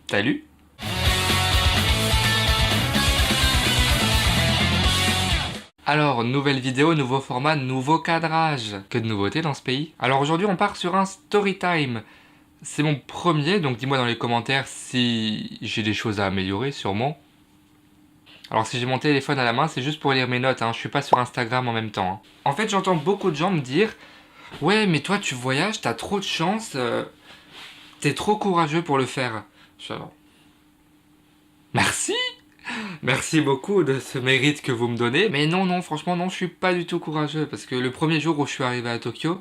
Salut! Alors, nouvelle vidéo, nouveau format, nouveau cadrage. Que de nouveautés dans ce pays. Alors aujourd'hui, on part sur un story time. C'est mon premier, donc dis-moi dans les commentaires si j'ai des choses à améliorer, sûrement. Alors si j'ai mon téléphone à la main, c'est juste pour lire mes notes, hein. Je suis pas sur Instagram en même temps, hein. En fait, j'entends beaucoup de gens me dire « Ouais, mais toi, tu voyages, t'as trop de chance, t'es trop courageux pour le faire. » Je suis alors... Merci! Merci beaucoup de ce mérite que vous me donnez. Mais non, franchement, non, je suis pas du tout courageux. Parce que le premier jour où je suis arrivé à Tokyo,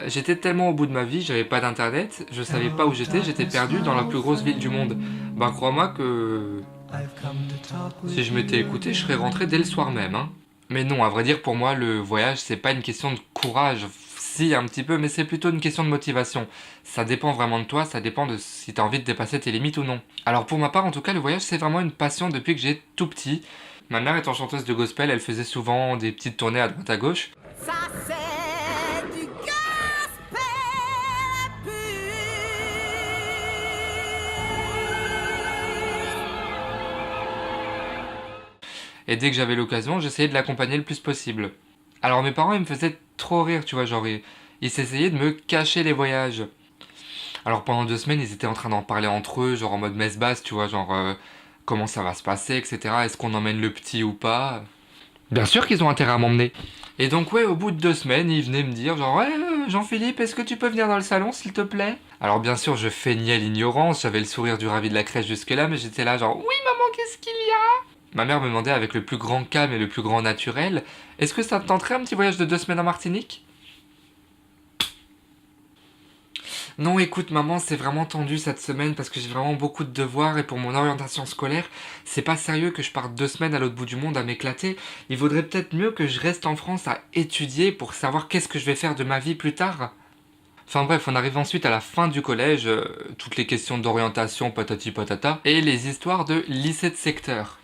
j'étais tellement au bout de ma vie, j'avais pas d'internet, je savais pas où j'étais perdu dans la plus grosse ville du monde. Ben crois-moi que... si je m'étais écouté, je serais rentré dès le soir même, hein. Mais non, à vrai dire, pour moi, le voyage, c'est pas une question de courage. Si, un petit peu, mais c'est plutôt une question de motivation. Ça dépend vraiment de toi, ça dépend de si t'as envie de dépasser tes limites ou non. Alors pour ma part, en tout cas, le voyage, c'est vraiment une passion depuis que j'ai tout petit. Ma mère étant chanteuse de gospel, elle faisait souvent des petites tournées à droite à gauche. Ça c'est du gospel pur. Et dès que j'avais l'occasion, j'essayais de l'accompagner le plus possible. Alors mes parents, ils me faisaient trop rire, tu vois, genre, ils s'essayaient de me cacher les voyages. Alors pendant 2 semaines, ils étaient en train d'en parler entre eux, genre en mode messe basse, tu vois, genre, comment ça va se passer, etc. Est-ce qu'on emmène le petit ou pas? Bien sûr qu'ils ont intérêt à m'emmener. Et donc ouais, au bout de 2 semaines, ils venaient me dire genre « Ouais, Jean-Philippe, est-ce que tu peux venir dans le salon, s'il te plaît ?» Alors bien sûr, je feignais l'ignorance, j'avais le sourire du ravi de la crèche jusque-là, mais j'étais là genre « Oui, maman, qu'est-ce qu'il y a ?» Ma mère me demandait avec le plus grand calme et le plus grand naturel « Est-ce que ça te tenterait un petit voyage de 2 semaines en Martinique ?» Non, écoute, maman, c'est vraiment tendu cette semaine parce que j'ai vraiment beaucoup de devoirs et pour mon orientation scolaire, c'est pas sérieux que je parte 2 semaines à l'autre bout du monde à m'éclater. Il vaudrait peut-être mieux que je reste en France à étudier pour savoir qu'est-ce que je vais faire de ma vie plus tard. Enfin bref, on arrive ensuite à la fin du collège, toutes les questions d'orientation, patati patata, et les histoires de lycée de secteur.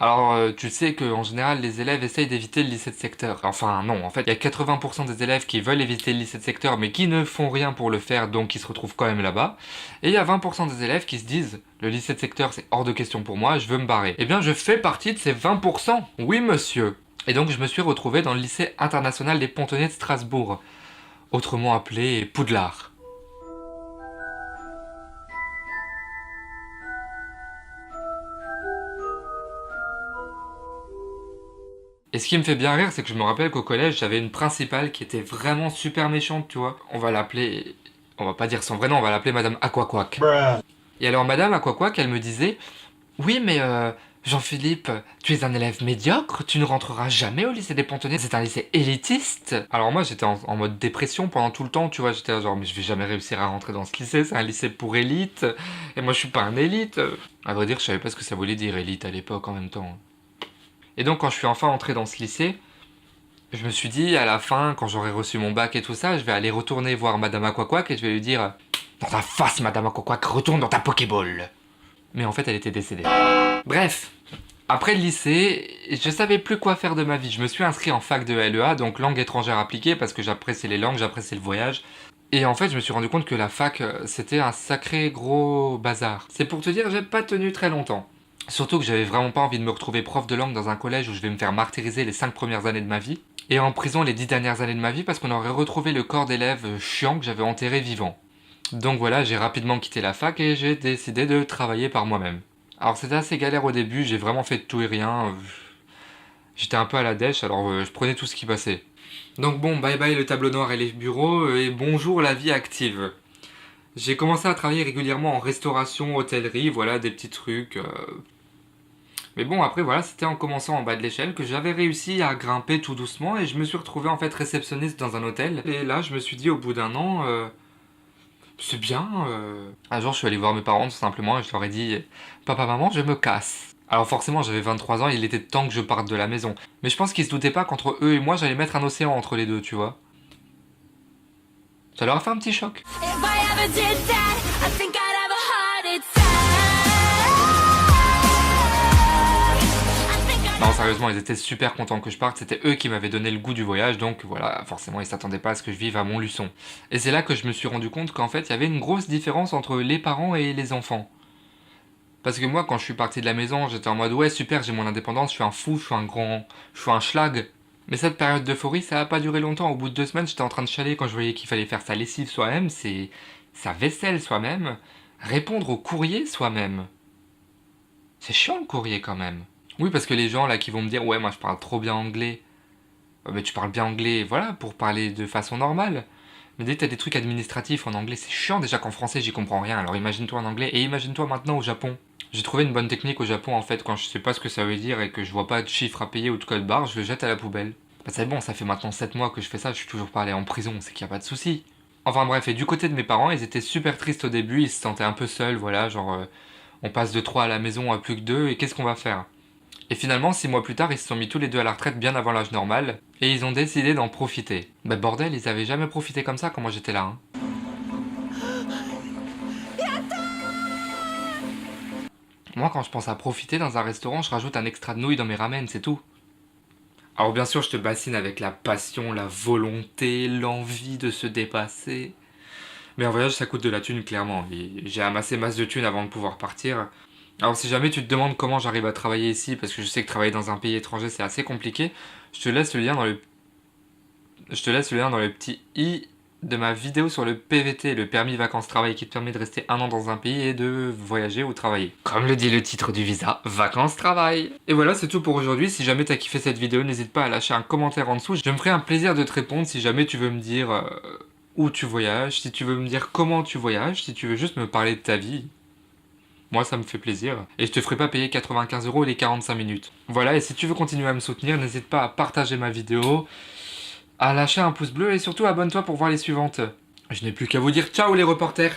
Alors, tu sais qu'en général, les élèves essayent d'éviter le lycée de secteur. Enfin, non, en fait, il y a 80% des élèves qui veulent éviter le lycée de secteur, mais qui ne font rien pour le faire, donc ils se retrouvent quand même là-bas. Et il y a 20% des élèves qui se disent « Le lycée de secteur, c'est hors de question pour moi, je veux me barrer. » Eh bien, je fais partie de ces 20%. Oui, monsieur. Et donc, je me suis retrouvé dans le lycée international des pontonniers de Strasbourg, autrement appelé Poudlard. Et ce qui me fait bien rire, c'est que je me rappelle qu'au collège, j'avais une principale qui était vraiment super méchante, tu vois. On va l'appeler... On va pas dire son vrai nom, on va l'appeler Madame Aquaquac. Et alors Madame Aquaquac, elle me disait « Oui, mais Jean-Philippe, tu es un élève médiocre, tu ne rentreras jamais au lycée des Pontonniers, c'est un lycée élitiste. » Alors moi, j'étais en mode dépression pendant tout le temps, tu vois. J'étais genre « Mais je vais jamais réussir à rentrer dans ce lycée, c'est un lycée pour élite. Et moi, je suis pas un élite. » À vrai dire, je savais pas ce que ça voulait dire élite à l'époque en même temps. Et donc quand je suis enfin entré dans ce lycée, je me suis dit à la fin, quand j'aurai reçu mon bac et tout ça, je vais aller retourner voir Madame Aquaquac et je vais lui dire « Dans ta face, Madame Aquaquac, retourne dans ta Pokéball !» Mais en fait, elle était décédée. Bref, après le lycée, je savais plus quoi faire de ma vie. Je me suis inscrit en fac de LEA, donc langue étrangère appliquée, parce que j'appréciais les langues, j'appréciais le voyage. Et en fait, je me suis rendu compte que la fac, c'était un sacré gros bazar. C'est pour te dire, j'ai pas tenu très longtemps. Surtout que j'avais vraiment pas envie de me retrouver prof de langue dans un collège où je vais me faire martyriser les 5 premières années de ma vie, et en prison les 10 dernières années de ma vie parce qu'on aurait retrouvé le corps d'élève chiant que j'avais enterré vivant. Donc voilà, j'ai rapidement quitté la fac et j'ai décidé de travailler par moi-même. Alors c'était assez galère au début, j'ai vraiment fait de tout et rien, j'étais un peu à la dèche, alors je prenais tout ce qui passait. Donc bon, bye bye le tableau noir et les bureaux, et bonjour la vie active. J'ai commencé à travailler régulièrement en restauration, hôtellerie, voilà, des petits trucs. Mais bon, après, voilà, c'était en commençant en bas de l'échelle que j'avais réussi à grimper tout doucement et je me suis retrouvé en fait réceptionniste dans un hôtel. Et là, je me suis dit au bout d'un an, c'est bien. Un jour, je suis allé voir mes parents tout simplement et je leur ai dit « Papa, maman, je me casse ». Alors forcément, j'avais 23 ans, il était temps que je parte de la maison. Mais je pense qu'ils se doutaient pas qu'entre eux et moi, j'allais mettre un océan entre les deux, tu vois. Ça leur a fait un petit choc. Non, sérieusement, ils étaient super contents que je parte, c'était eux qui m'avaient donné le goût du voyage, donc voilà, forcément, ils s'attendaient pas à ce que je vive à Montluçon. Et c'est là que je me suis rendu compte qu'en fait, il y avait une grosse différence entre les parents et les enfants. Parce que moi, quand je suis parti de la maison, j'étais en mode ouais, super, j'ai mon indépendance, je suis un fou, je suis un schlag. Mais cette période d'euphorie, ça a pas duré longtemps. Au bout de 2 semaines, j'étais en train de chialer quand je voyais qu'il fallait faire sa lessive soi-même, sa vaisselle soi-même, répondre au courrier soi-même. C'est chiant le courrier quand même. Oui, parce que les gens là qui vont me dire ouais, moi je parle trop bien anglais. Mais tu parles bien anglais, voilà, pour parler de façon normale. Mais dès que t'as des trucs administratifs en anglais, c'est chiant déjà qu'en français j'y comprends rien. Alors imagine-toi en anglais et imagine-toi maintenant au Japon. J'ai trouvé une bonne technique au Japon en fait, quand je sais pas ce que ça veut dire et que je vois pas de chiffre à payer ou de code barre, je le jette à la poubelle. Bah c'est bon, ça fait maintenant 7 mois que je fais ça, je suis toujours pas allé en prison, c'est qu'il y a pas de souci. Enfin bref, et du côté de mes parents, ils étaient super tristes au début, ils se sentaient un peu seuls, voilà, genre on passe de 3 à la maison à plus que 2 et qu'est-ce qu'on va faire? Et finalement, 6 mois plus tard, ils se sont mis tous les deux à la retraite bien avant l'âge normal, et ils ont décidé d'en profiter. Bah bordel, ils avaient jamais profité comme ça quand moi j'étais là, hein. Moi, quand je pense à profiter dans un restaurant, je rajoute un extra de nouilles dans mes ramen, c'est tout. Alors bien sûr, je te bassine avec la passion, la volonté, l'envie de se dépasser. Mais un voyage, ça coûte de la thune, clairement. Et j'ai amassé masse de thunes avant de pouvoir partir. Alors si jamais tu te demandes comment j'arrive à travailler ici, parce que je sais que travailler dans un pays étranger, c'est assez compliqué, je te laisse le lien dans le petit i de ma vidéo sur le PVT, le permis vacances-travail, qui te permet de rester 1 an dans un pays et de voyager ou travailler. Comme le dit le titre du visa, vacances-travail. Et voilà, c'est tout pour aujourd'hui. Si jamais t'as kiffé cette vidéo, n'hésite pas à lâcher un commentaire en dessous. Je me ferai un plaisir de te répondre si jamais tu veux me dire où tu voyages, si tu veux me dire comment tu voyages, si tu veux juste me parler de ta vie. Moi, ça me fait plaisir. Et je te ferai pas payer 95 € les 45 minutes. Voilà, et si tu veux continuer à me soutenir, n'hésite pas à partager ma vidéo, à lâcher un pouce bleu et surtout abonne-toi pour voir les suivantes. Je n'ai plus qu'à vous dire ciao les reporters!